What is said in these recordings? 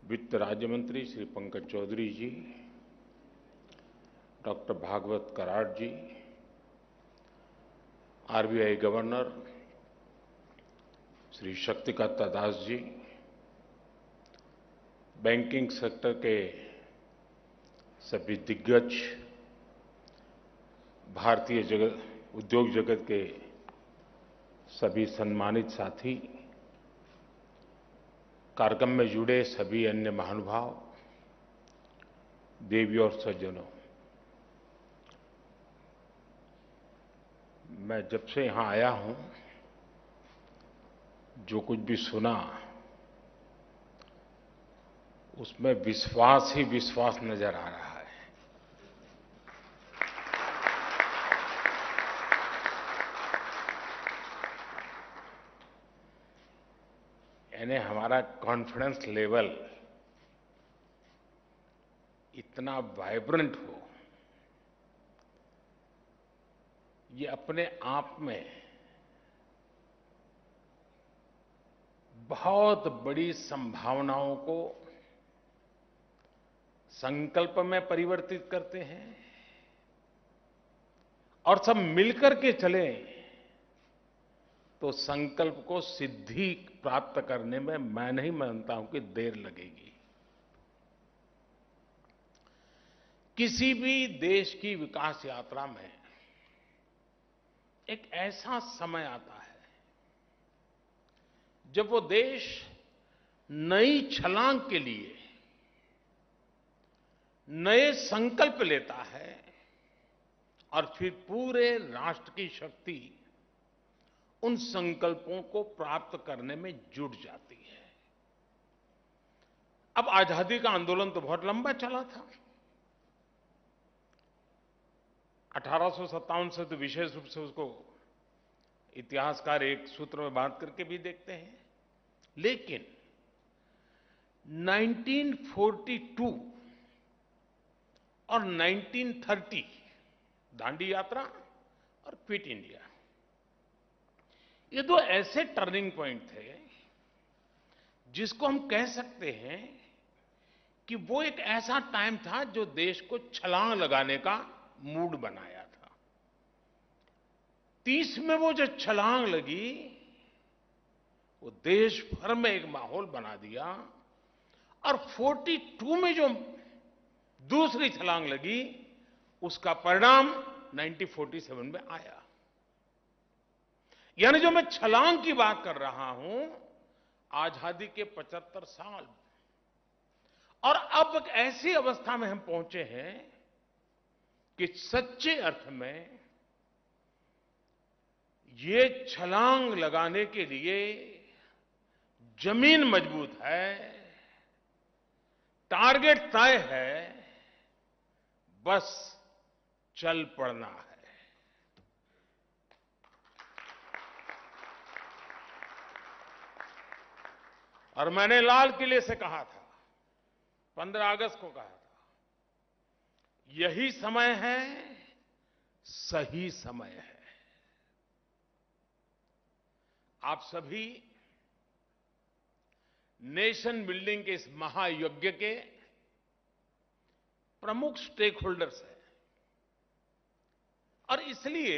वित्त राज्य मंत्री श्री पंकज चौधरी जी, डॉक्टर भागवत कराड जी, RBI governor Shri Shaktikanta Das ji, banking sector के सभी दिग्गज, भारतीय उद्योग जगत के सभी सम्मानित साथी, कार्यक्रम में जुड़े सभी अन्य महानुभाव, देवी और सज्जनों, मैं जब से यहां आया हूं, जो कुछ भी सुना, उसमें विश्वास ही विश्वास नजर आ रहा है। यानी हमारा कॉन्फिडेंस लेवल इतना वाइब्रेंट हो, ये अपने आप में बहुत बड़ी संभावनाओं को संकल्प में परिवर्तित करते हैं और सब मिलकर के चलें तो संकल्प को सिद्धि प्राप्त करने में मैं नहीं मानता हूं कि देर लगेगी। किसी भी देश की विकास यात्रा में एक ऐसा समय आता है जब वो देश नई छलांग के लिए नए संकल्प लेता है और फिर पूरे राष्ट्र की शक्ति उन संकल्पों को प्राप्त करने में जुट जाती है। अब आजादी का आंदोलन तो बहुत लंबा चला था। 1857 से तो विशेष रूप से उसको इतिहासकार एक सूत्र में बांध करके भी देखते हैं, लेकिन 1942 और 1930 दांडी यात्रा और क्विट इंडिया, ये दो ऐसे टर्निंग पॉइंट थे जिसको हम कह सकते हैं कि वो एक ऐसा टाइम था जो देश को छलांग लगाने का मूड बनाया था। 30 में वो जो छलांग लगी, वो देश भर में एक माहौल बना दिया और 42 में जो दूसरी छलांग लगी, उसका परिणाम 1947 में आया। यानी जो मैं छलांग की बात कर रहा हूं, आजादी के 75 साल, और अब एक ऐसी अवस्था में हम पहुंचे हैं कि सच्चे अर्थ में ये छलांग लगाने के लिए जमीन मजबूत है, टारगेट तय है, बस चल पड़ना है। और मैंने लाल किले से कहा था, 15 अगस्त को कहा था, यही समय है, सही समय है। आप सभी नेशन बिल्डिंग के इस महायज्ञ के प्रमुख स्टेक होल्डर्स हैं और इसलिए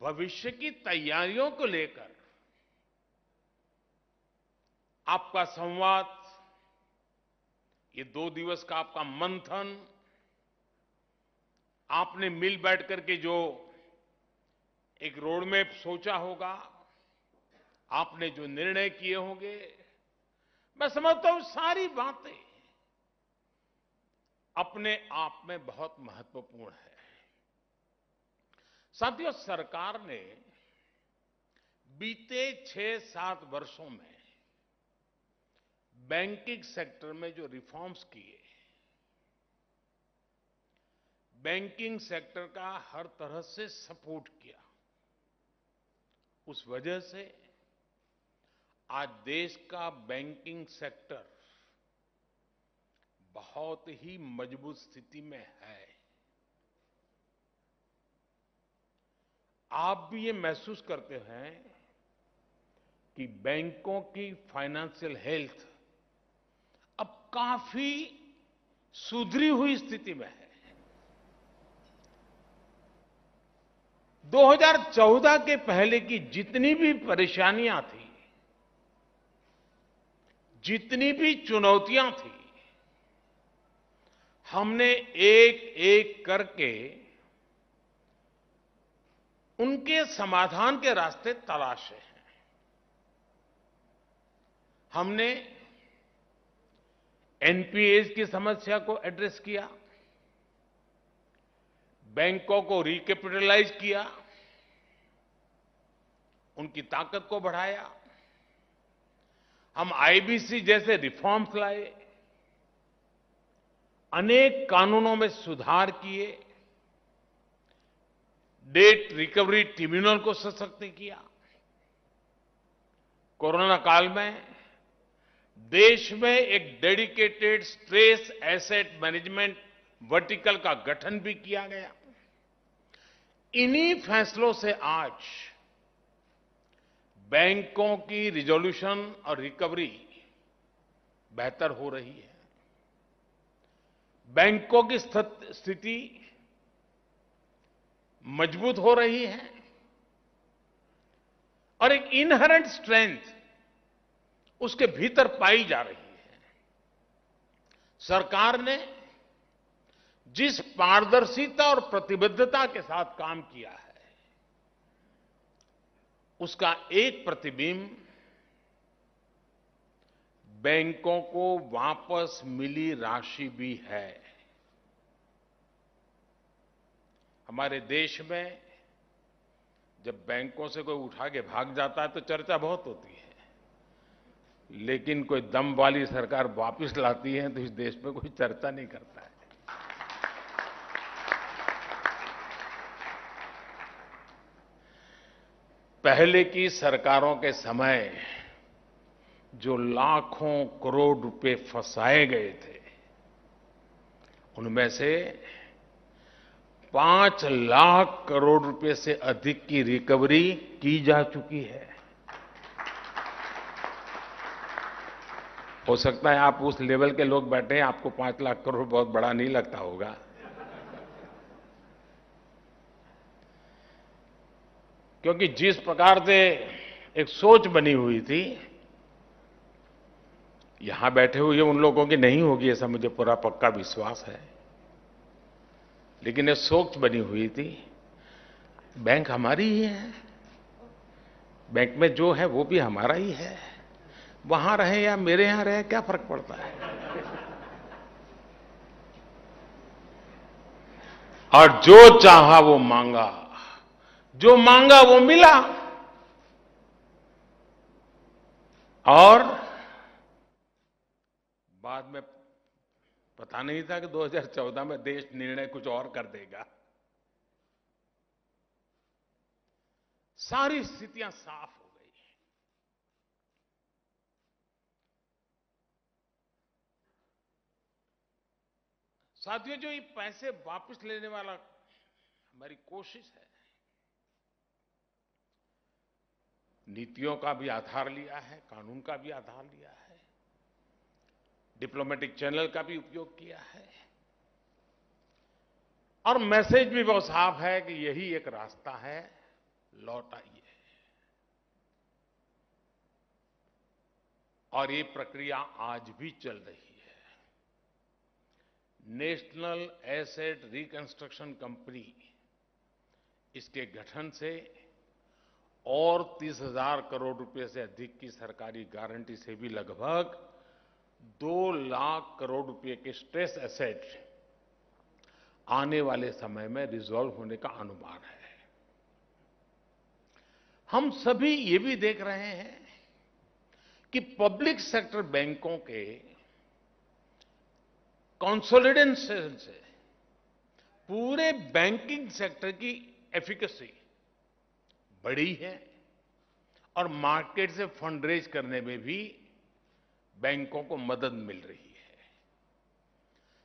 भविष्य की तैयारियों को लेकर आपका संवाद, ये 2 दिवस का आपका मंथन, आपने मिल बैठ करके जो एक रोड मैप सोचा होगा, आपने जो निर्णय किए होंगे, मैं समझता हूं सारी बातें अपने आप में बहुत महत्वपूर्ण है। साथियों, सरकार ने बीते 6-7 वर्षों में बैंकिंग सेक्टर में जो रिफॉर्म्स किए, बैंकिंग सेक्टर का हर तरह से सपोर्ट किया, उस वजह से आज देश का बैंकिंग सेक्टर बहुत ही मजबूत स्थिति में है। आप भी ये महसूस करते हैं कि बैंकों की फाइनेंशियल हेल्थ काफी सुधरी हुई स्थिति में है। 2014 के पहले की जितनी भी परेशानियां थी, जितनी भी चुनौतियां थी, हमने एक एक करके उनके समाधान के रास्ते तलाशे हैं। हमने एनपीएस की समस्या को एड्रेस किया, बैंकों को रिकैपिटलाइज किया, उनकी ताकत को बढ़ाया। हम आईबीसी जैसे रिफॉर्म्स लाए, अनेक कानूनों में सुधार किए, डेट रिकवरी ट्रिब्यूनल को सशक्त किया। कोरोना काल में देश में एक dedicated stress asset management vertical का गठन भी किया गया। इन्हीं फैसलों से आज बैंकों की रिजोल्यूशन और रिकवरी बेहतर हो रही है। बैंकों की स्थिति मजबूत हो रही है और एक इनहेरेंट स्ट्रेंथ उसके भीतर पाई जा रही है। सरकार ने जिस पारदर्शिता और प्रतिबद्धता के साथ काम किया है, उसका एक प्रतिबिंब बैंकों को वापस मिली राशि भी है। हमारे देश में जब बैंकों से कोई उठा के भाग जाता है तो चर्चा बहुत होती है, लेकिन कोई दम वाली सरकार वापस लाती है तो इस देश में कोई चर्चा नहीं करता है। पहले की सरकारों के समय जो लाखों करोड़ रुपए फंसाए गए थे, उनमें से 5 लाख करोड़ रुपए से अधिक की रिकवरी की जा चुकी है। हो सकता है आप उस लेवल के लोग बैठे हैं, आपको 5 लाख करोड़ बहुत बड़ा नहीं लगता होगा, क्योंकि जिस प्रकार से एक सोच बनी हुई थी, यहां बैठे हुए उन लोगों की नहीं होगी ऐसा मुझे पूरा पक्का विश्वास है, लेकिन ये सोच बनी हुई थी बैंक हमारी ही है, बैंक में जो है वो भी हमारा ही है, वहां रहे या मेरे यहां रहे क्या फर्क पड़ता है। और जो चाहा वो मांगा, जो मांगा वो मिला, और बाद में पता नहीं था कि 2014 में देश निर्णय कुछ और कर देगा। सारी स्थितियां साफ हो गई। साथियों, जो ये पैसे वापस लेने वाला हमारी कोशिश है, नीतियों का भी आधार लिया है, कानून का भी आधार लिया है, डिप्लोमेटिक चैनल का भी उपयोग किया है, और मैसेज भी बहुत साफ है कि यही एक रास्ता है, लौट आइए। और ये प्रक्रिया आज भी चल रही है। नेशनल एसेट रिकंस्ट्रक्शन कंपनी, इसके गठन से और 30,000 करोड़ रुपए से अधिक की सरकारी गारंटी से भी लगभग 2 लाख करोड़ रुपए के स्ट्रेस एसेट आने वाले समय में रिजॉल्व होने का अनुमान है। हम सभी ये भी देख रहे हैं कि पब्लिक सेक्टर बैंकों के कंसोलिडेशन से पूरे बैंकिंग सेक्टर की एफिकेसी बढ़ी है और मार्केट से फंड रेज करने में भी बैंकों को मदद मिल रही है।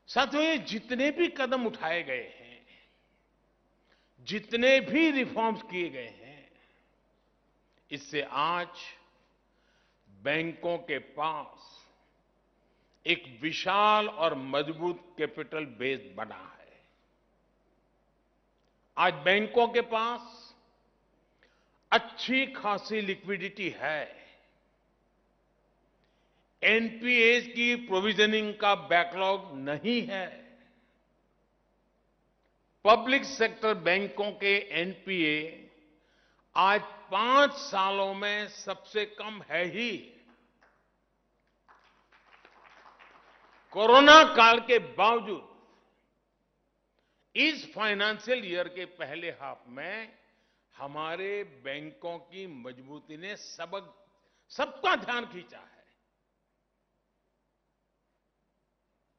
साथियों, ये जितने भी कदम उठाए गए हैं, जितने भी रिफॉर्म्स किए गए हैं, इससे आज बैंकों के पास एक विशाल और मजबूत कैपिटल बेस बना है। आज बैंकों के पास अच्छी खासी लिक्विडिटी है। एनपीएस की प्रोविजनिंग का बैकलॉग नहीं है। पब्लिक सेक्टर बैंकों के एनपीए आज 5 सालों में सबसे कम है ही। कोरोना काल के बावजूद इस फाइनेंशियल ईयर के पहले हाफ में हमारे बैंकों की मजबूती ने सबका ध्यान खींचा है।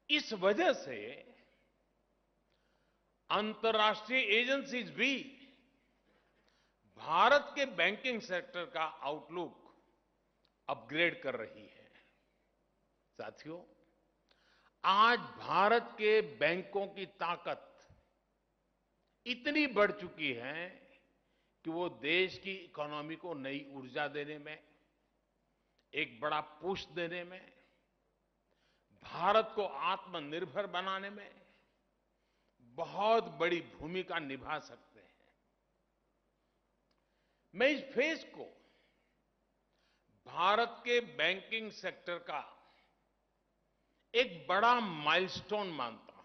इस वजह से अंतर्राष्ट्रीय एजेंसीज भी भारत के बैंकिंग सेक्टर का आउटलुक अपग्रेड कर रही है। साथियों, आज भारत के बैंकों की ताकत इतनी बढ़ चुकी है कि वो देश की इकोनॉमी को नई ऊर्जा देने में, एक बड़ा पुश देने में, भारत को आत्मनिर्भर बनाने में बहुत बड़ी भूमिका निभा सकते हैं। मैं इस फेज को भारत के बैंकिंग सेक्टर का एक बड़ा माइलस्टोन मानता हूं।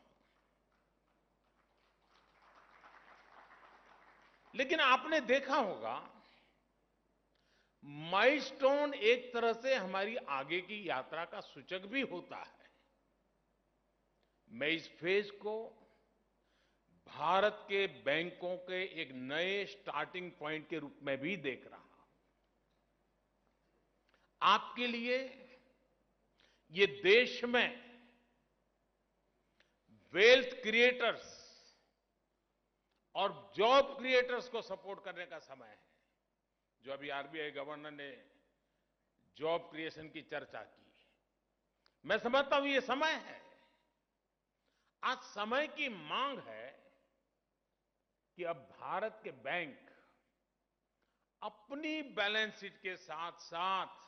लेकिन आपने देखा होगा, माइलस्टोन एक तरह से हमारी आगे की यात्रा का सूचक भी होता है। मैं इस फेज को भारत के बैंकों के एक नए स्टार्टिंग पॉइंट के रूप में भी देख रहा हूं। आपके लिए ये देश में वेल्थ क्रिएटर्स और जॉब क्रिएटर्स को सपोर्ट करने का समय है। जो अभी आरबीआई गवर्नर ने जॉब क्रिएशन की चर्चा की, मैं समझता हूं ये समय है। आज समय की मांग है कि अब भारत के बैंक अपनी बैलेंस शीट के साथ साथ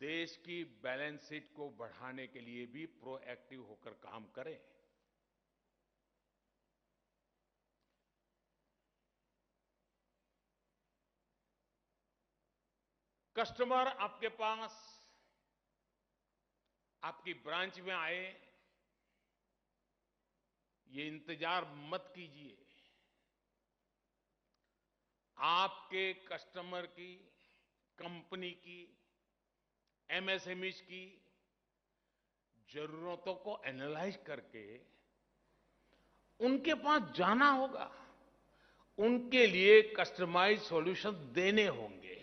देश की बैलेंस शीट को बढ़ाने के लिए भी प्रोएक्टिव होकर काम करें। कस्टमर आपके पास आपकी ब्रांच में आए, ये इंतजार मत कीजिए। आपके कस्टमर की, कंपनी की, एमएसएमईज की जरूरतों को एनालाइज करके उनके पास जाना होगा। उनके लिए कस्टमाइज सॉल्यूशन देने होंगे।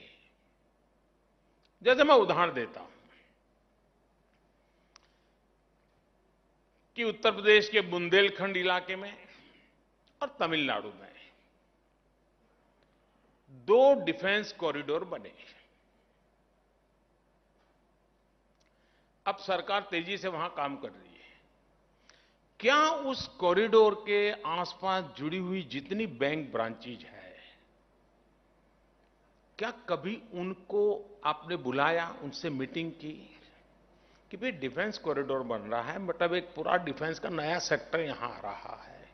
जैसे मैं उदाहरण देता हूं कि उत्तर प्रदेश के बुंदेलखंड इलाके में और तमिलनाडु में 2 डिफेंस कॉरिडोर बने। अब सरकार तेजी से वहां काम कर रही है। क्या उस कॉरिडोर के आसपास जुड़ी हुई जितनी बैंक ब्रांचेज है, क्या कभी उनको आपने बुलाया, उनसे मीटिंग की कि भाई डिफेंस कॉरिडोर बन रहा है, मतलब एक पूरा डिफेंस का नया सेक्टर यहां आ रहा है,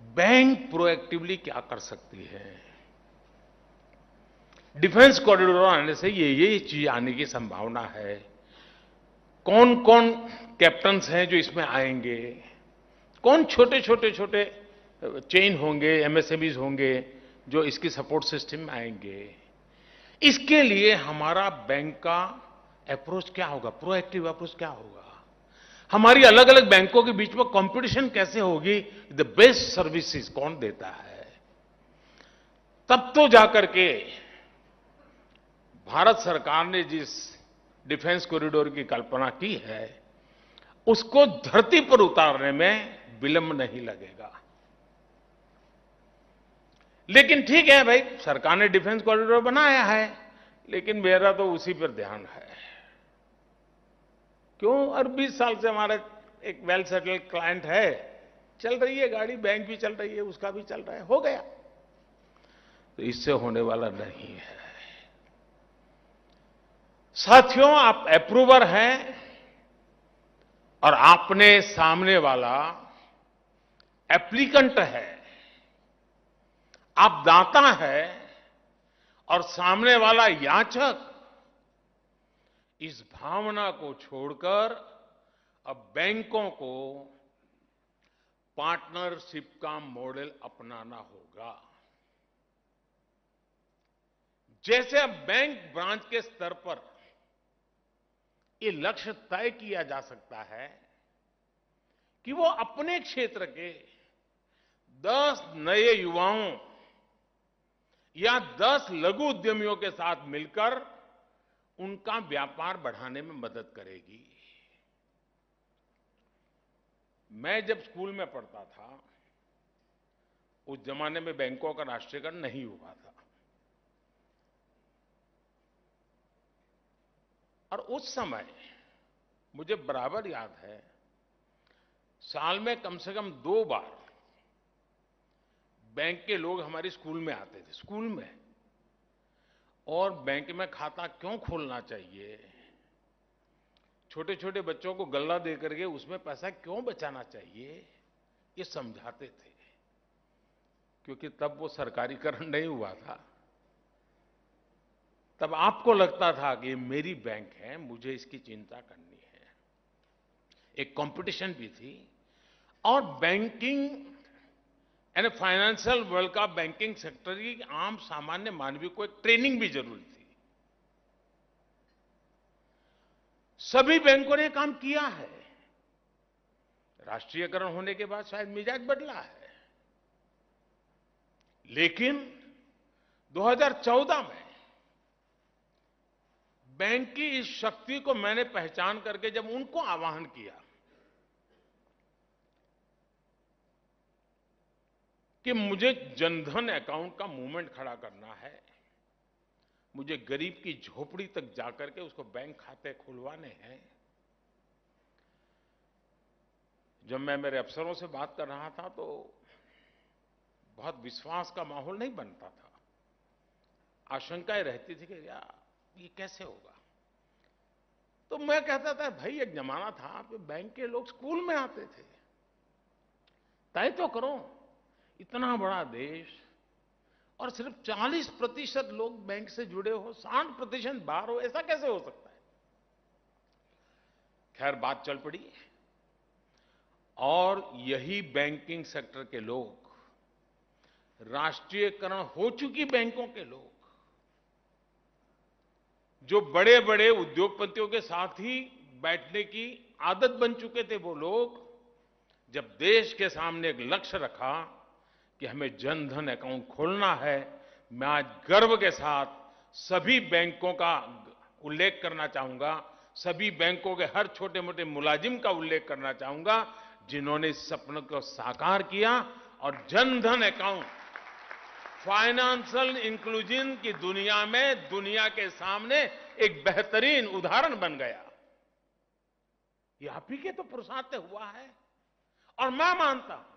बैंक प्रोएक्टिवली क्या कर सकती है? डिफेंस कॉरिडोर आने से ये चीज आने की संभावना है। कौन कौन कैप्टन्स हैं जो इसमें आएंगे? कौन छोटे छोटे छोटे चेन होंगे, एमएसएमईज होंगे जो इसकी सपोर्ट सिस्टम में आएंगे? इसके लिए हमारा बैंक का अप्रोच क्या होगा, प्रोएक्टिव अप्रोच क्या होगा? हमारी अलग अलग बैंकों के बीच में कंपटीशन कैसे होगी? द बेस्ट सर्विसेज कौन देता है? तब तो जाकर के भारत सरकार ने जिस डिफेंस कॉरिडोर की कल्पना की है, उसको धरती पर उतारने में विलंब नहीं लगेगा। लेकिन ठीक है भाई, सरकार ने डिफेंस कॉरिडोर बनाया है, लेकिन मेरा तो उसी पर ध्यान है। क्यों? और 20 साल से हमारा एक वेल सेटल्ड क्लाइंट है, चल रही है गाड़ी, बैंक भी चल रही है, उसका भी चल रहा है, हो गया। तो इससे होने वाला नहीं है। साथियों, आप अप्रूवर हैं और आपने सामने वाला एप्लीकेंट है। आप दाता है और सामने वाला याचक। इस भावना को छोड़कर अब बैंकों को पार्टनरशिप का मॉडल अपनाना होगा। जैसे अब बैंक ब्रांच के स्तर पर ये लक्ष्य तय किया जा सकता है कि वो अपने क्षेत्र के 10 नए युवाओं या 10 लघु उद्यमियों के साथ मिलकर उनका व्यापार बढ़ाने में मदद करेगी। मैं जब स्कूल में पढ़ता था, उस जमाने में बैंकों का राष्ट्रीयकरण नहीं हुआ था और उस समय मुझे बराबर याद है, साल में कम से कम 2 बार बैंक के लोग हमारे स्कूल में आते थे, स्कूल में। और बैंक में खाता क्यों खोलना चाहिए, छोटे छोटे बच्चों को गल्ला दे करके उसमें पैसा क्यों बचाना चाहिए, ये समझाते थे। क्योंकि तब वो सरकारीकरण नहीं हुआ था। तब आपको लगता था कि ये मेरी बैंक है, मुझे इसकी चिंता करनी है। एक कंपटीशन भी थी और बैंकिंग यानी फाइनेंशियल वर्ल्ड का बैंकिंग सेक्टर की आम सामान्य मानवीय को एक ट्रेनिंग भी जरूरी थी। सभी बैंकों ने काम किया है। राष्ट्रीयकरण होने के बाद शायद मिजाज बदला है, लेकिन 2014 में बैंक की इस शक्ति को मैंने पहचान करके जब उनको आह्वान किया कि मुझे जनधन अकाउंट का मूवमेंट खड़ा करना है, मुझे गरीब की झोपड़ी तक जाकर के उसको बैंक खाते खुलवाने हैं। जब मैं मेरे अफसरों से बात कर रहा था तो बहुत विश्वास का माहौल नहीं बनता था। आशंकाएं रहती थी कि यार ये कैसे होगा। तो मैं कहता था, भाई एक जमाना था कि बैंक के लोग स्कूल में आते थे। तय तो करो, इतना बड़ा देश और सिर्फ 40% लोग बैंक से जुड़े हो, 60% बाहर हो, ऐसा कैसे हो सकता है। खैर बात चल पड़ी और यही बैंकिंग सेक्टर के लोग, राष्ट्रीयकरण हो चुकी बैंकों के लोग, जो बड़े बड़े उद्योगपतियों के साथ ही बैठने की आदत बन चुके थे, वो लोग जब देश के सामने एक लक्ष्य रखा कि हमें जनधन अकाउंट खोलना है, मैं आज गर्व के साथ सभी बैंकों का उल्लेख करना चाहूंगा, सभी बैंकों के हर छोटे मोटे मुलाजिम का उल्लेख करना चाहूंगा जिन्होंने इस सपने को साकार किया और जनधन अकाउंट फाइनेंशियल इंक्लूजन की दुनिया में दुनिया के सामने एक बेहतरीन उदाहरण बन गया। ये आप ही के तो पुरुषार्थ से हुआ है। और मैं मानता हूं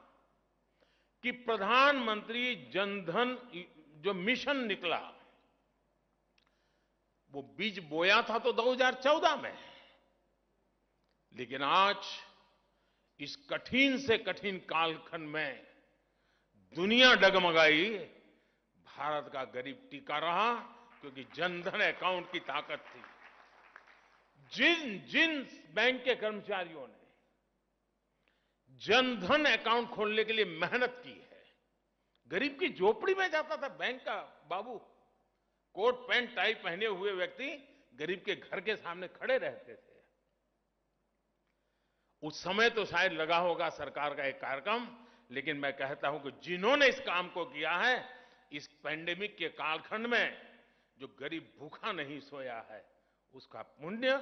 कि प्रधानमंत्री जनधन जो मिशन निकला, वो बीज बोया था तो 2014 में, लेकिन आज इस कठिन से कठिन कालखंड में दुनिया डगमगाई, भारत का गरीब टिका रहा क्योंकि जनधन अकाउंट की ताकत थी। जिन जिन बैंक के कर्मचारियों ने जनधन अकाउंट खोलने के लिए मेहनत की है, गरीब की झोपड़ी में जाता था बैंक का बाबू, कोट पैंट टाई पहने हुए व्यक्ति गरीब के घर के सामने खड़े रहते थे। उस समय तो शायद लगा होगा सरकार का एक कार्यक्रम, लेकिन मैं कहता हूं कि जिन्होंने इस काम को किया है, इस पैंडेमिक के कालखंड में जो गरीब भूखा नहीं सोया है, उसका पुण्य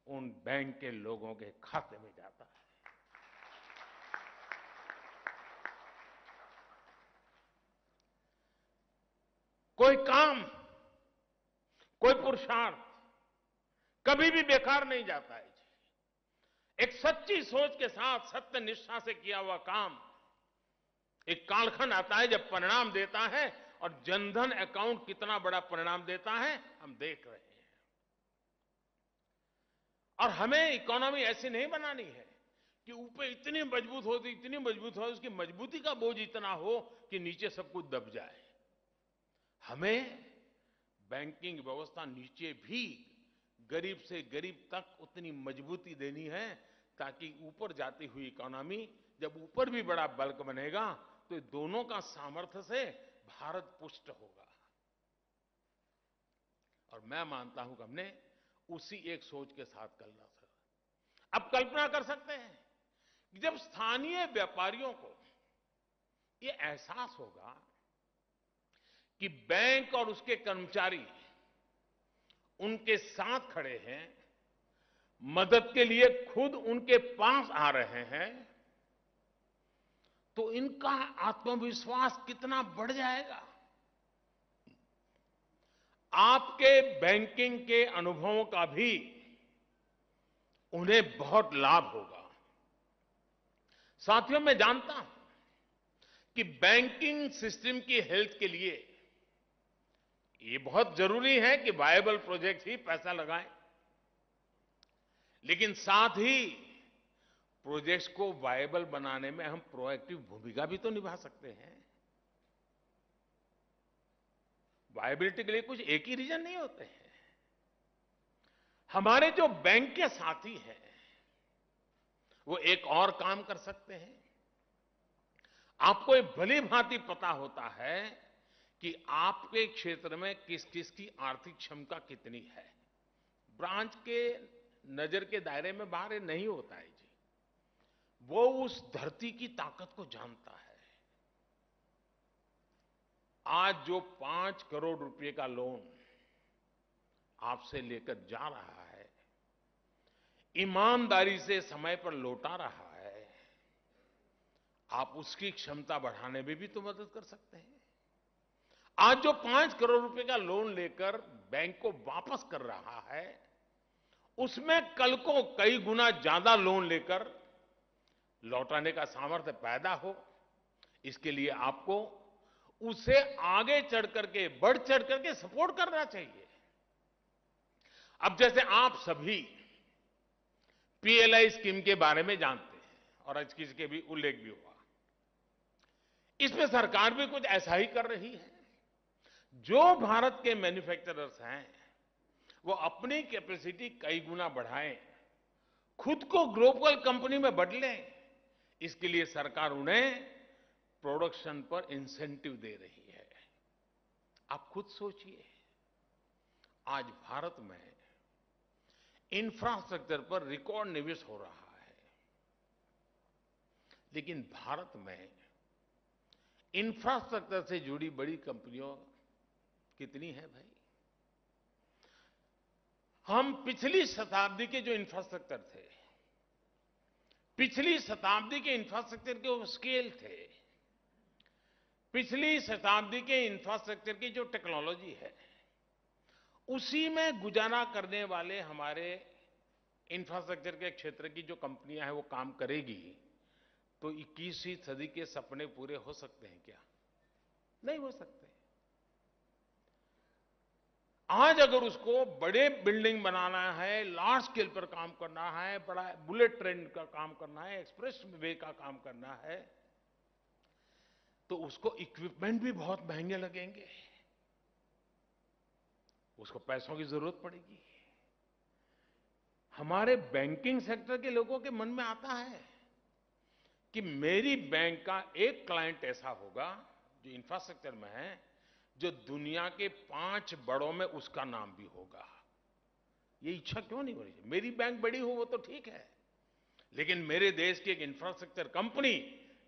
उन बैंक के लोगों के खाते में जाता है। कोई काम, कोई पुरुषार्थ कभी भी बेकार नहीं जाता है। एक सच्ची सोच के साथ सत्य निष्ठा से किया हुआ काम एक कालखंड आता है जब परिणाम देता है और जनधन अकाउंट कितना बड़ा परिणाम देता है हम देख रहे हैं। और हमें इकोनॉमी ऐसी नहीं बनानी है कि ऊपर इतनी मजबूत हो, उसकी मजबूती का बोझ इतना हो कि नीचे सब कुछ दब जाए। हमें बैंकिंग व्यवस्था नीचे भी गरीब से गरीब तक उतनी मजबूती देनी है ताकि ऊपर जाती हुई इकोनॉमी, जब ऊपर भी बड़ा बल्क बनेगा तो दोनों का सामर्थ्य से भारत पुष्ट होगा। और मैं मानता हूं कि हमने उसी एक सोच के साथ चलना था। अब कल्पना कर सकते हैं कि जब स्थानीय व्यापारियों को ये एहसास होगा कि बैंक और उसके कर्मचारी उनके साथ खड़े हैं, मदद के लिए खुद उनके पास आ रहे हैं, तो इनका आत्मविश्वास कितना बढ़ जाएगा। आपके बैंकिंग के अनुभवों का भी उन्हें बहुत लाभ होगा। साथियों, मैं जानता हूं कि बैंकिंग सिस्टम की हेल्थ के लिए ये बहुत जरूरी है कि वायबल प्रोजेक्ट ही पैसा लगाएं, लेकिन साथ ही प्रोजेक्ट्स को वायबल बनाने में हम प्रोएक्टिव भूमिका भी तो निभा सकते हैं। वायबिलिटी के लिए कुछ एक ही रीजन नहीं होते हैं। हमारे जो बैंक के साथी हैं वो एक और काम कर सकते हैं। आपको ये भली भांति पता होता है कि आपके क्षेत्र में किस किस की आर्थिक क्षमता कितनी है। ब्रांच के नजर के दायरे में बाहर नहीं होता है जी। वो उस धरती की ताकत को जानता है। आज जो 5 करोड़ रुपए का लोन आपसे लेकर जा रहा है, ईमानदारी से समय पर लौटा रहा है, आप उसकी क्षमता बढ़ाने में भी तो मदद कर सकते हैं। आज जो 5 करोड़ रुपए का लोन लेकर बैंक को वापस कर रहा है, उसमें कल को कई गुना ज्यादा लोन लेकर लौटाने का सामर्थ्य पैदा हो, इसके लिए आपको उसे आगे चढ़ करके, बढ़ चढ़ करके सपोर्ट करना चाहिए। अब जैसे आप सभी पीएलआई स्कीम के बारे में जानते हैं और आज किसी के भी उल्लेख भी हुआ, इसमें सरकार भी कुछ ऐसा ही कर रही है। जो भारत के मैन्युफैक्चरर्स हैं वो अपनी कैपेसिटी कई गुना बढ़ाएं, खुद को ग्लोबल कंपनी में बदलें, इसके लिए सरकार उन्हें प्रोडक्शन पर इंसेंटिव दे रही है। आप खुद सोचिए, आज भारत में इंफ्रास्ट्रक्चर पर रिकॉर्ड निवेश हो रहा है, लेकिन भारत में इंफ्रास्ट्रक्चर से जुड़ी बड़ी कंपनियों कितनी है भाई। हम पिछली शताब्दी के जो इंफ्रास्ट्रक्चर थे, पिछली शताब्दी के इंफ्रास्ट्रक्चर के वो स्केल थे, पिछली शताब्दी के इंफ्रास्ट्रक्चर की जो टेक्नोलॉजी है, उसी में गुजारा करने वाले हमारे इंफ्रास्ट्रक्चर के क्षेत्र की जो कंपनियां हैं वो काम करेगी तो 21वीं सदी के सपने पूरे हो सकते हैं क्या? नहीं हो सकते। आज अगर उसको बड़े बिल्डिंग बनाना है, लार्ज स्केल पर काम करना है, बड़ा बुलेट ट्रेन का काम करना है, एक्सप्रेस वे का काम करना है, तो उसको इक्विपमेंट भी बहुत महंगे लगेंगे, उसको पैसों की जरूरत पड़ेगी। हमारे बैंकिंग सेक्टर के लोगों के मन में आता है कि मेरी बैंक का एक क्लाइंट ऐसा होगा जो इंफ्रास्ट्रक्चर में है, जो दुनिया के 5 बड़ों में उसका नाम भी होगा। ये इच्छा क्यों नहीं हो रही? मेरी बैंक बड़ी हो वो तो ठीक है, लेकिन मेरे देश की एक इंफ्रास्ट्रक्चर कंपनी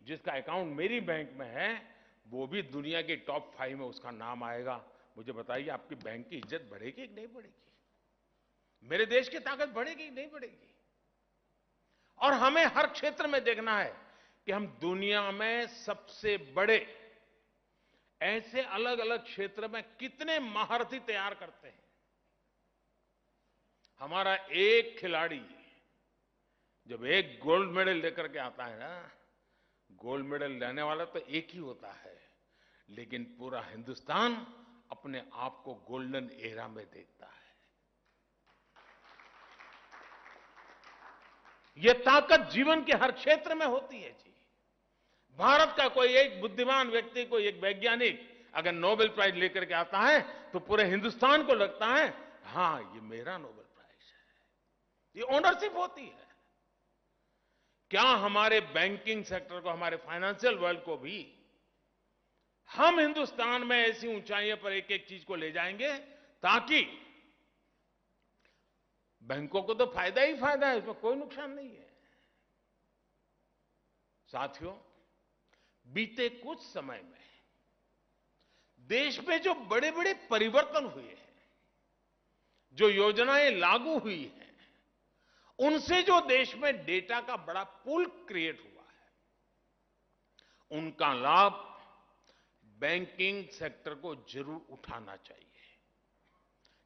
जिसका अकाउंट मेरी बैंक में है, वो भी दुनिया के टॉप 5 में उसका नाम आएगा। मुझे बताइए, आपकी बैंक की इज्जत बढ़ेगी कि नहीं बढ़ेगी? मेरे देश की ताकत बढ़ेगी कि नहीं बढ़ेगी? और हमें हर क्षेत्र में देखना है कि हम दुनिया में सबसे बड़े ऐसे अलग अलग क्षेत्र में कितने महारथी तैयार करते हैं। हमारा एक खिलाड़ी जब एक गोल्ड मेडल लेकर के आता है ना, गोल्ड मेडल लेने वाला तो एक ही होता है, लेकिन पूरा हिंदुस्तान अपने आप को गोल्डन एरा में देखता है। यह ताकत जीवन के हर क्षेत्र में होती है जी। भारत का कोई एक बुद्धिमान व्यक्ति, कोई एक वैज्ञानिक अगर नोबेल प्राइज लेकर के आता है तो पूरे हिंदुस्तान को लगता है हां ये मेरा नोबेल प्राइज है। ये ओनरशिप होती है। क्या हमारे बैंकिंग सेक्टर को, हमारे फाइनेंशियल वर्ल्ड को भी हम हिंदुस्तान में ऐसी ऊंचाइयों पर एक एक चीज को ले जाएंगे ताकि बैंकों को तो फायदा ही फायदा है, इसमें कोई नुकसान नहीं है। साथियों, बीते कुछ समय में देश में जो बड़े बड़े परिवर्तन हुए हैं, जो योजनाएं लागू हुई हैं, उनसे जो देश में डेटा का बड़ा पूल क्रिएट हुआ है, उनका लाभ बैंकिंग सेक्टर को जरूर उठाना चाहिए।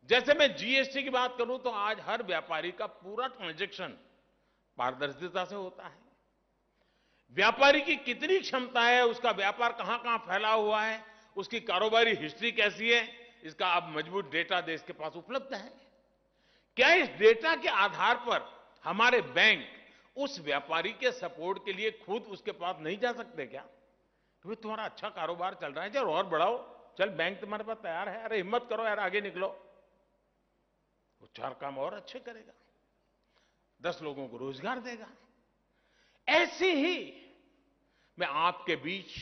जैसे मैं जीएसटी की बात करूं तो आज हर व्यापारी का पूरा ट्रांजैक्शन पारदर्शिता से होता है। व्यापारी की कितनी क्षमता है, उसका व्यापार कहां कहां फैला हुआ है, उसकी कारोबारी हिस्ट्री कैसी है, इसका अब मजबूत डेटा देश के पास उपलब्ध है। क्या इस डेटा के आधार पर हमारे बैंक उस व्यापारी के सपोर्ट के लिए खुद उसके पास नहीं जा सकते क्या? तो तुम्हारा अच्छा कारोबार चल रहा है, चल और बढ़ाओ, चल बैंक तुम्हारे पास तैयार है, अरे हिम्मत करो यार, आगे निकलो। वो 4 काम और अच्छे करेगा, 10 लोगों को रोजगार देगा। ऐसी ही मैं आपके बीच,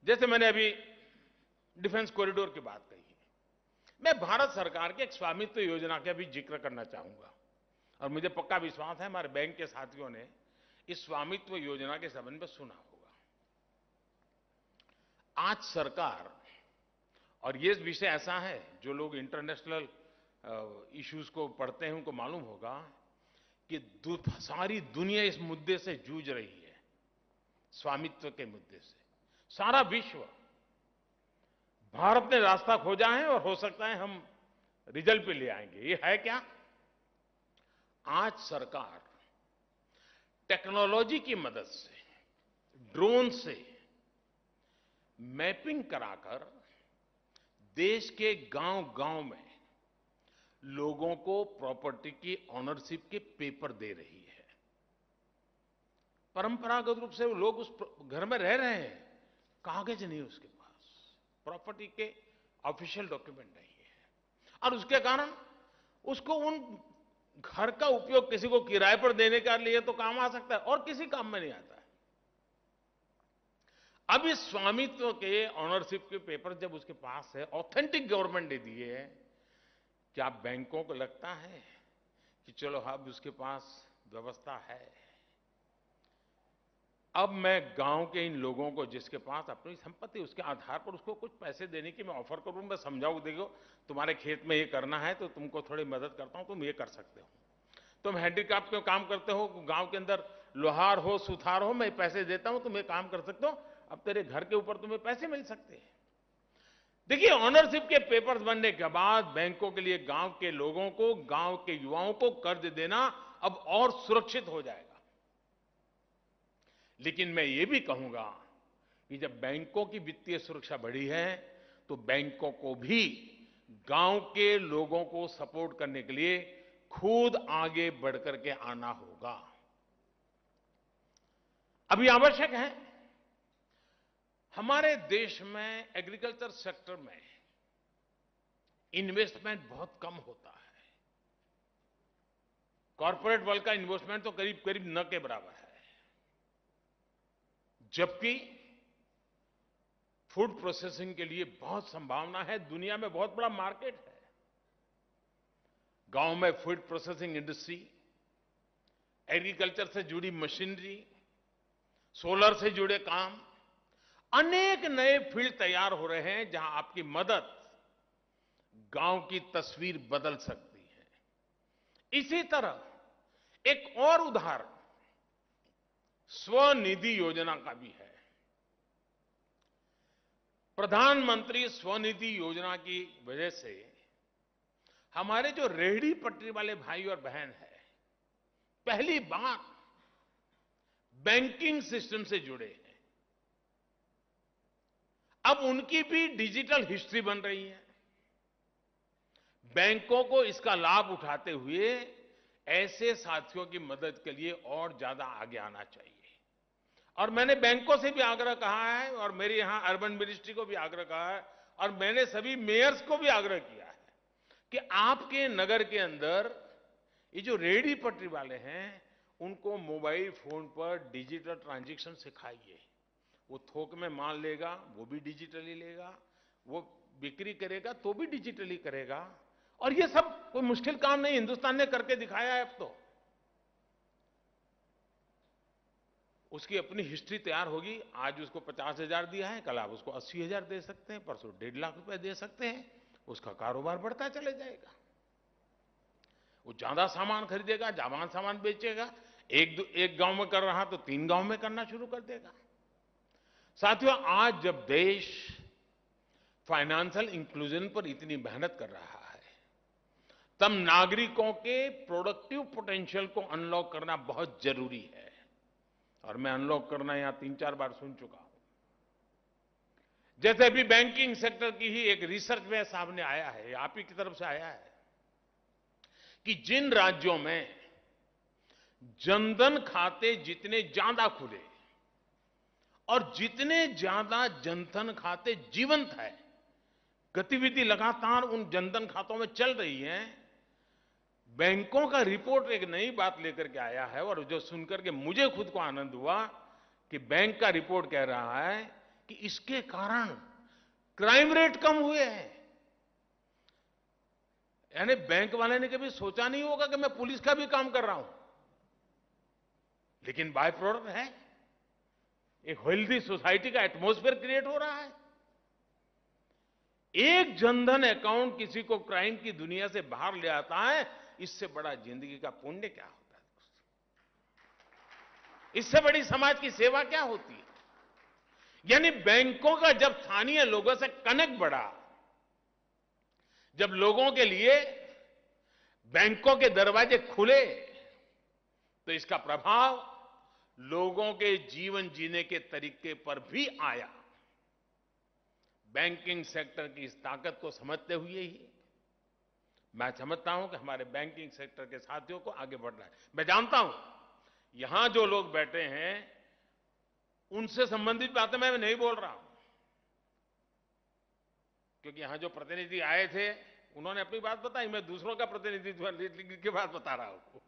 जैसे मैंने अभी डिफेंस कॉरिडोर की बात कही है, मैं भारत सरकार के एक स्वामित्व योजना का भी जिक्र करना चाहूंगा। और मुझे पक्का विश्वास है हमारे बैंक के साथियों ने इस स्वामित्व योजना के संबंध में सुना होगा। आज सरकार, और ये विषय ऐसा है जो लोग इंटरनेशनल इश्यूज को पढ़ते हैं उनको मालूम होगा कि सारी दुनिया इस मुद्दे से जूझ रही है, स्वामित्व के मुद्दे से। सारा विश्व, भारत ने रास्ता खोजा है और हो सकता है हम रिजल्ट पे ले आएंगे। ये है क्या? आज सरकार टेक्नोलॉजी की मदद से, ड्रोन से मैपिंग कराकर देश के गांव-गांव में लोगों को प्रॉपर्टी की ओनरशिप के पेपर दे रही है। परंपरागत रूप से वो लोग उस घर में रह रहे हैं, कागज नहीं उसके पास, प्रॉपर्टी के ऑफिशियल डॉक्यूमेंट नहीं है, और उसके कारण उसको उन घर का उपयोग किसी को किराए पर देने के लिए तो काम आ सकता है और किसी काम में नहीं आता है। अब इस स्वामित्व के ओनरशिप के पेपर जब उसके पास है, ऑथेंटिक गवर्नमेंट ने दिए हैं, क्या बैंकों को लगता है कि चलो अब उसके पास व्यवस्था है, अब मैं गांव के इन लोगों को जिसके पास अपनी संपत्ति, उसके आधार पर उसको कुछ पैसे देने की मैं ऑफर करूं, मैं समझाऊं, देखो तुम्हारे खेत में ये करना है तो तुमको थोड़ी मदद करता हूं, तुम ये कर सकते हो, तुम हैंडीक्राफ्ट का काम करते हो, गांव के अंदर लोहार हो, सुथार हो, मैं पैसे देता हूं, तुम ये काम कर सकते हो, अब तेरे घर के ऊपर तुम्हें पैसे मिल सकते हैं। देखिए, ओनरशिप के पेपर्स बनने के बाद बैंकों के लिए गांव के लोगों को, गांव के युवाओं को कर्ज देना अब और सुरक्षित हो जाएगा। लेकिन मैं ये भी कहूंगा कि जब बैंकों की वित्तीय सुरक्षा बढ़ी है तो बैंकों को भी गांव के लोगों को सपोर्ट करने के लिए खुद आगे बढ़कर के आना होगा। अभी आवश्यक है, हमारे देश में एग्रीकल्चर सेक्टर में इन्वेस्टमेंट बहुत कम होता है। कॉर्पोरेट वर्ल्ड का इन्वेस्टमेंट तो करीब करीब न के बराबर है, जबकि फूड प्रोसेसिंग के लिए बहुत संभावना है, दुनिया में बहुत बड़ा मार्केट है। गांव में फूड प्रोसेसिंग इंडस्ट्री, एग्रीकल्चर से जुड़ी मशीनरी, सोलर से जुड़े काम, अनेक नए फील्ड तैयार हो रहे हैं जहां आपकी मदद गांव की तस्वीर बदल सकती है। इसी तरह एक और उदाहरण स्वनिधि योजना का भी है। प्रधानमंत्री स्वनिधि योजना की वजह से हमारे जो रेहड़ी पटरी वाले भाई और बहन हैं, पहली बार बैंकिंग सिस्टम से जुड़े हैं। अब उनकी भी डिजिटल हिस्ट्री बन रही है। बैंकों को इसका लाभ उठाते हुए ऐसे साथियों की मदद के लिए और ज्यादा आगे आना चाहिए। और मैंने बैंकों से भी आग्रह कहा है और मेरे यहां अर्बन मिनिस्ट्री को भी आग्रह कहा है और मैंने सभी मेयर्स को भी आग्रह किया है कि आपके नगर के अंदर ये जो रेहड़ी पटरी वाले हैं उनको मोबाइल फोन पर डिजिटल ट्रांजैक्शन सिखाइए। वो थोक में माल लेगा वो भी डिजिटली लेगा, वो बिक्री करेगा तो भी डिजिटली करेगा। और ये सब कोई मुश्किल काम नहीं, हिंदुस्तान ने करके दिखाया है। अब तो उसकी अपनी हिस्ट्री तैयार होगी। आज उसको 50,000 दिया है, कल आप उसको 80,000 दे सकते हैं, परसों 1.5 लाख रुपए दे सकते हैं। उसका कारोबार बढ़ता चले जाएगा। वो ज्यादा सामान खरीदेगा, ज्यादा सामान बेचेगा। एक गांव में कर रहा तो 3 गांव में करना शुरू कर देगा। साथियों, आज जब देश फाइनेंशियल इंक्लूजन पर इतनी मेहनत कर रहा है, तब नागरिकों के प्रोडक्टिव पोटेंशियल को अनलॉक करना बहुत जरूरी है। और मैं अनलॉक करना यहां 3-4 बार सुन चुका हूं। जैसे अभी बैंकिंग सेक्टर की ही एक रिसर्च में सामने आया है, आप ही की तरफ से आया है, कि जिन राज्यों में जनधन खाते जितने ज्यादा खुले और जितने ज्यादा जनधन खाते जीवंत है, गतिविधि लगातार उन जनधन खातों में चल रही है, बैंकों का रिपोर्ट एक नई बात लेकर के आया है। और जो सुनकर के मुझे खुद को आनंद हुआ कि बैंक का रिपोर्ट कह रहा है कि इसके कारण क्राइम रेट कम हुए हैं। यानी बैंक वाले ने कभी सोचा नहीं होगा कि मैं पुलिस का भी काम कर रहा हूं, लेकिन बाय प्रोडक्ट है, एक हेल्दी सोसाइटी का एटमॉस्फेयर क्रिएट हो रहा है। एक जनधन अकाउंट किसी को क्राइम की दुनिया से बाहर ले आता है, इससे बड़ा जिंदगी का पुण्य क्या होता है दोस्तों? इससे बड़ी समाज की सेवा क्या होती है? यानी बैंकों का जब स्थानीय लोगों से कनेक्ट बढ़ा, जब लोगों के लिए बैंकों के दरवाजे खुले, तो इसका प्रभाव लोगों के जीवन जीने के तरीके पर भी आया। बैंकिंग सेक्टर की इस ताकत को समझते हुए ही मैं समझता हूं कि हमारे बैंकिंग सेक्टर के साथियों को आगे बढ़ना है। मैं जानता हूं यहां जो लोग बैठे हैं उनसे संबंधित बातें मैं नहीं बोल रहा हूं, क्योंकि यहां जो प्रतिनिधि आए थे उन्होंने अपनी बात बताई, मैं दूसरों का प्रतिनिधित्व की बात बता रहा हूं।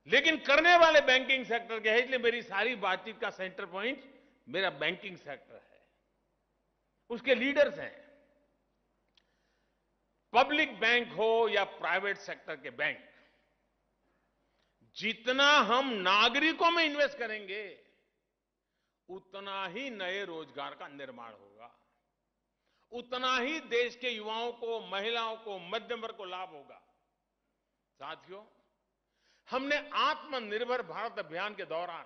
लेकिन करने वाले बैंकिंग सेक्टर के हैं, इसलिए मेरी सारी बातचीत का सेंटर पॉइंट मेरा बैंकिंग सेक्टर है, उसके लीडर्स हैं। पब्लिक बैंक हो या प्राइवेट सेक्टर के बैंक, जितना हम नागरिकों में इन्वेस्ट करेंगे उतना ही नए रोजगार का निर्माण होगा, उतना ही देश के युवाओं को, महिलाओं को, मध्यम वर्ग को लाभ होगा। साथियों, हमने आत्मनिर्भर भारत अभियान के दौरान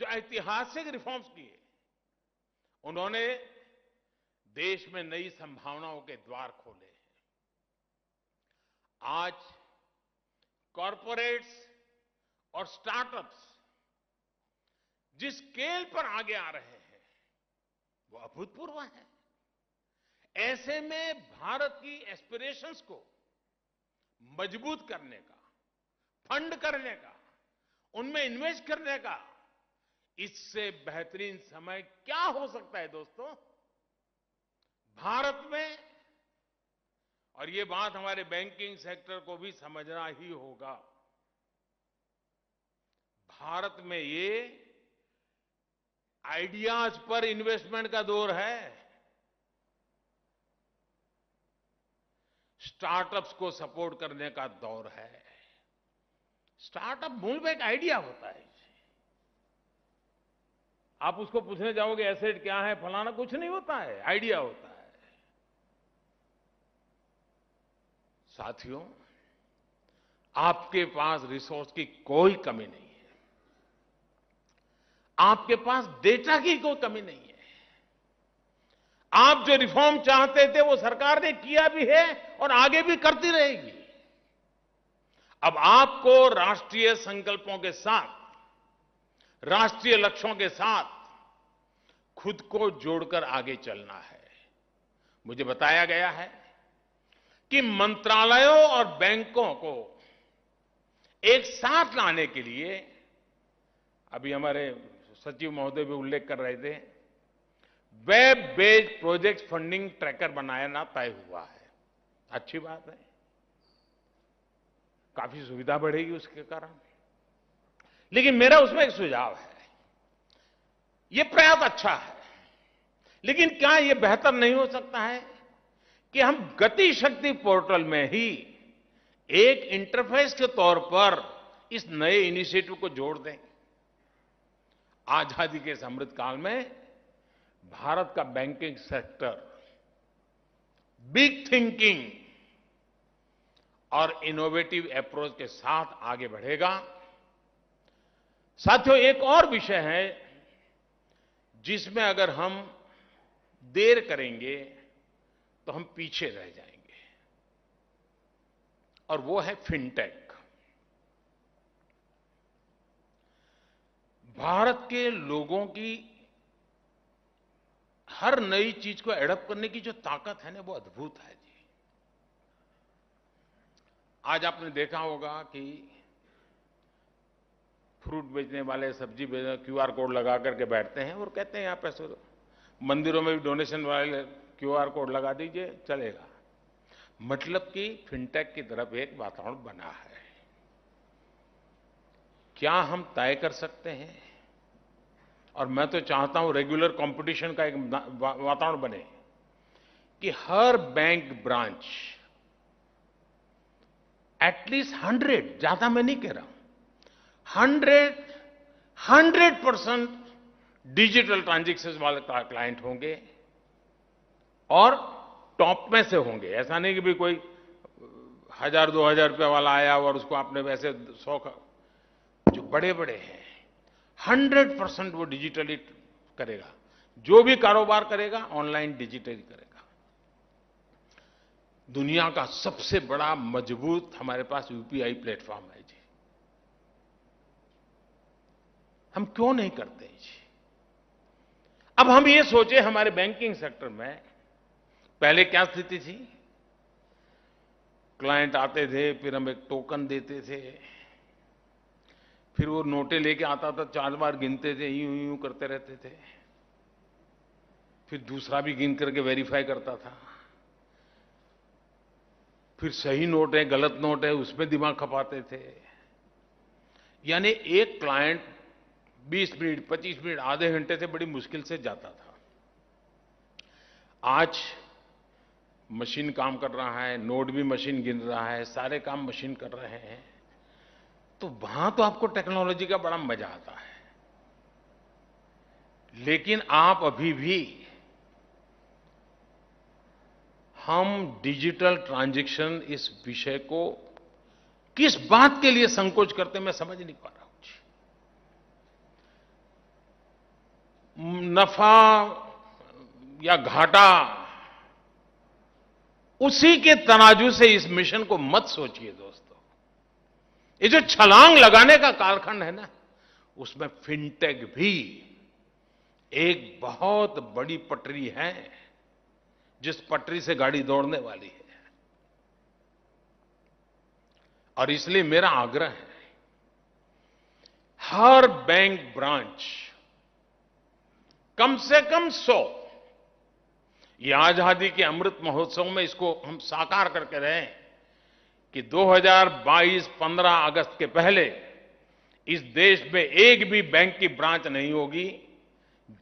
जो ऐतिहासिक रिफॉर्म्स किए, उन्होंने देश में नई संभावनाओं के द्वार खोले हैं। आज कॉरपोरेट्स और स्टार्टअप्स जिस स्केल पर आगे आ रहे हैं वो अभूतपूर्व है। ऐसे में भारत की एस्पिरेशंस को मजबूत करने का, फंड करने का, उनमें इन्वेस्ट करने का इससे बेहतरीन समय क्या हो सकता है दोस्तों? भारत में, और ये बात हमारे बैंकिंग सेक्टर को भी समझना ही होगा, भारत में ये आइडियाज पर इन्वेस्टमेंट का दौर है। स्टार्टअप्स को सपोर्ट करने का दौर है। स्टार्टअप मूल में एक आइडिया होता है। आप उसको पूछने जाओगे एसेट क्या है, फलाना, कुछ नहीं होता है, आइडिया होता है। साथियों, आपके पास रिसोर्स की कोई कमी नहीं है, आपके पास डेटा की कोई कमी नहीं है। आप जो रिफॉर्म चाहते थे वो सरकार ने किया भी है और आगे भी करती रहेगी। अब आपको राष्ट्रीय संकल्पों के साथ, राष्ट्रीय लक्ष्यों के साथ खुद को जोड़कर आगे चलना है। मुझे बताया गया है कि मंत्रालयों और बैंकों को एक साथ लाने के लिए, अभी हमारे सचिव महोदय भी उल्लेख कर रहे थे, web based project funding tracker बनाना तय हुआ है। अच्छी बात है, काफी सुविधा बढ़ेगी उसके कारण। लेकिन मेरा उसमें एक सुझाव है, यह प्रयास अच्छा है, लेकिन क्या यह बेहतर नहीं हो सकता है कि हम गति शक्ति पोर्टल में ही एक इंटरफेस के तौर पर इस नए इनिशिएटिव को जोड़ दें। आजादी के इस अमृत काल में भारत का बैंकिंग सेक्टर बिग थिंकिंग और इनोवेटिव अप्रोच के साथ आगे बढ़ेगा। साथियों, एक और विषय है जिसमें अगर हम देर करेंगे तो हम पीछे रह जाएंगे, और वो है फिनटेक। भारत के लोगों की हर नई चीज को एडॉप्ट करने की जो ताकत है ना, वो अद्भुत है जी। आज आपने देखा होगा कि फ्रूट बेचने वाले, सब्जी बेचने क्यूआर कोड लगा करके बैठते हैं और कहते हैं यहां पैसे दो। मंदिरों में भी डोनेशन वाले क्यूआर कोड लगा दीजिए, चलेगा। मतलब कि फिनटेक की तरफ एक वातावरण बना है। क्या हम तय कर सकते हैं? और मैं तो चाहता हूं रेगुलर कंपटीशन का एक वातावरण बने कि हर बैंक ब्रांच एटलीस्ट 100, ज्यादा मैं नहीं कह रहा हूं, 100% डिजिटल ट्रांजैक्शन वाले क्लाइंट होंगे और टॉप में से होंगे। ऐसा नहीं कि भी कोई 1000-2000 रुपए वाला आया और उसको आपने वैसे 100 का, जो बड़े बड़े हैं 100% वो डिजिटली करेगा। जो भी कारोबार करेगा ऑनलाइन डिजिटली करेगा। दुनिया का सबसे बड़ा मजबूत हमारे पास यूपीआई प्लेटफॉर्म है जी। हम क्यों नहीं करते जी? अब हम ये सोचे हमारे बैंकिंग सेक्टर में पहले क्या स्थिति थी? क्लाइंट आते थे, फिर हम एक टोकन देते थे, फिर वो नोटे लेके आता था, 4 बार गिनते थे, यूं यूं करते रहते थे, फिर दूसरा भी गिन करके वेरीफाई करता था, फिर सही नोट है गलत नोट है उसमें दिमाग खपाते थे। यानी एक क्लाइंट 20 मिनट, 25 मिनट, आधे घंटे से बड़ी मुश्किल से जाता था। आज मशीन काम कर रहा है, नोट भी मशीन गिन रहा है, सारे काम मशीन कर रहे हैं, तो वहां तो आपको टेक्नोलॉजी का बड़ा मजा आता है। लेकिन आप अभी भी, हम डिजिटल ट्रांजैक्शन इस विषय को किस बात के लिए संकोच करते मैं समझ नहीं पा रहा हूं। नफा या घाटा, उसी के तराजू से इस मिशन को मत सोचिए दोस्तों। ये जो छलांग लगाने का कालखंड है ना, उसमें फिनटेक भी एक बहुत बड़ी पटरी है, जिस पटरी से गाड़ी दौड़ने वाली है। और इसलिए मेरा आग्रह है, हर बैंक ब्रांच कम से कम 100, ये आजादी के अमृत महोत्सव में इसको हम साकार करके रहें कि 2022-15 अगस्त के पहले इस देश में एक भी बैंक की ब्रांच नहीं होगी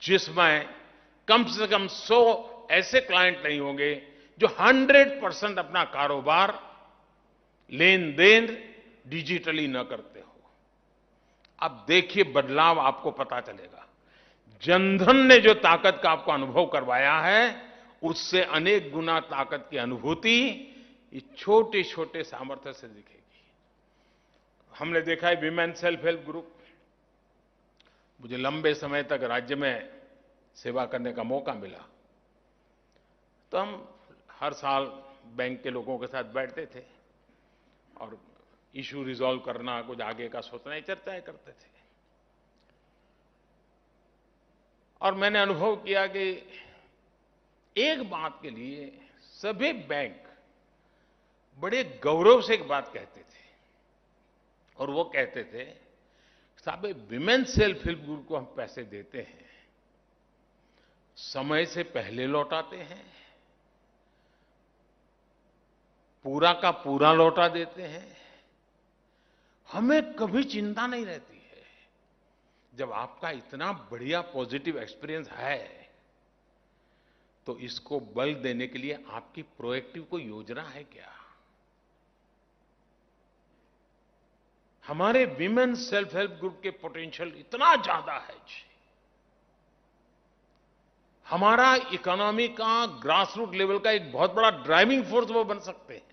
जिसमें कम से कम 100 ऐसे क्लाइंट नहीं होंगे जो 100% अपना कारोबार, लेन देन डिजिटली न करते हो। अब देखिए बदलाव आपको पता चलेगा। जनधन ने जो ताकत का आपको अनुभव करवाया है, उससे अनेक गुना ताकत की अनुभूति इस छोटे छोटे सामर्थ्य से दिखेगी। हमने देखा है विमेन सेल्फ हेल्प ग्रुप, मुझे लंबे समय तक राज्य में सेवा करने का मौका मिला, तो हम हर साल बैंक के लोगों के साथ बैठते थे और इशू रिजॉल्व करना, कुछ आगे का सोचना, चर्चाएं करते थे। और मैंने अनुभव किया कि एक बात के लिए सभी बैंक बड़े गौरव से एक बात कहते थे, और वो कहते थे, साहब विमेन सेल्फ हेल्प ग्रुप को हम पैसे देते हैं, समय से पहले लौटाते हैं, पूरा का पूरा लौटा देते हैं, हमें कभी चिंता नहीं रहती है। जब आपका इतना बढ़िया पॉजिटिव एक्सपीरियंस है तो इसको बल देने के लिए आपकी प्रोएक्टिव कोई योजना है क्या? हमारे विमेन सेल्फ हेल्प ग्रुप के पोटेंशियल इतना ज्यादा है जी। हमारा इकोनॉमी का ग्रास रूट लेवल का एक बहुत बड़ा ड्राइविंग फोर्स वो बन सकते हैं।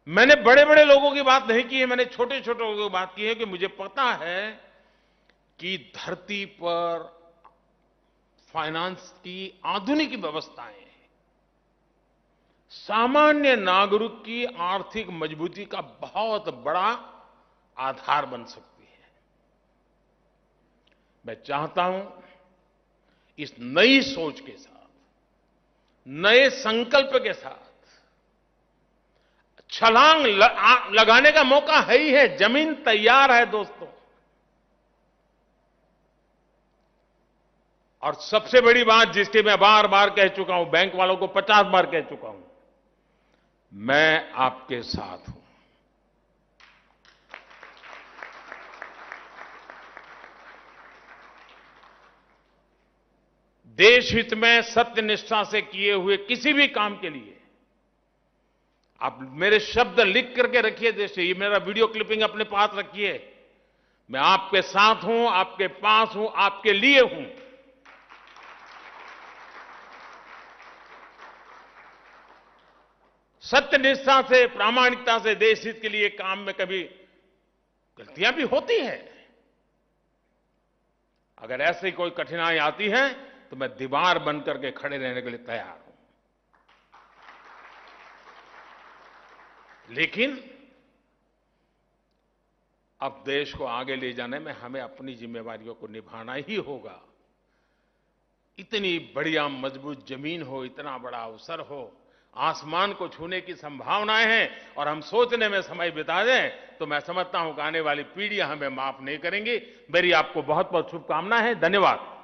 मैंने बड़े बड़े लोगों की बात नहीं की है, मैंने छोटे छोटे लोगों की बात की है कि मुझे पता है कि धरती पर फाइनेंस की आधुनिक व्यवस्थाएं सामान्य नागरिक की आर्थिक मजबूती का बहुत बड़ा आधार बन सकती है। मैं चाहता हूं इस नई सोच के साथ, नए संकल्प के साथ छलांग लगाने का मौका है ही है, जमीन तैयार है दोस्तों। और सबसे बड़ी बात जिसकी मैं बार बार कह चुका हूं, बैंक वालों को 50 बार कह चुका हूं, मैं आपके साथ हूं। देश हित में सत्य निष्ठा से किए हुए किसी भी काम के लिए आप मेरे शब्द लिख करके रखिए, जैसे ये मेरा वीडियो क्लिपिंग अपने पास रखिए। मैं आपके साथ हूं, आपके पास हूं, आपके लिए हूं। सत्यनिष्ठा से, प्रामाणिकता से देश हित के लिए काम में कभी गलतियां भी होती हैं। अगर ऐसी कोई कठिनाई आती है तो मैं दीवार बन करके खड़े रहने के लिए तैयार हूं। लेकिन अब देश को आगे ले जाने में हमें अपनी जिम्मेवारियों को निभाना ही होगा। इतनी बढ़िया मजबूत जमीन हो, इतना बड़ा अवसर हो, आसमान को छूने की संभावनाएं हैं और हम सोचने में समय बिता दें तो मैं समझता हूं कि आने वाली पीढ़ियां हमें माफ नहीं करेंगी। मेरी आपको बहुत बहुत शुभकामनाएं हैं। धन्यवाद।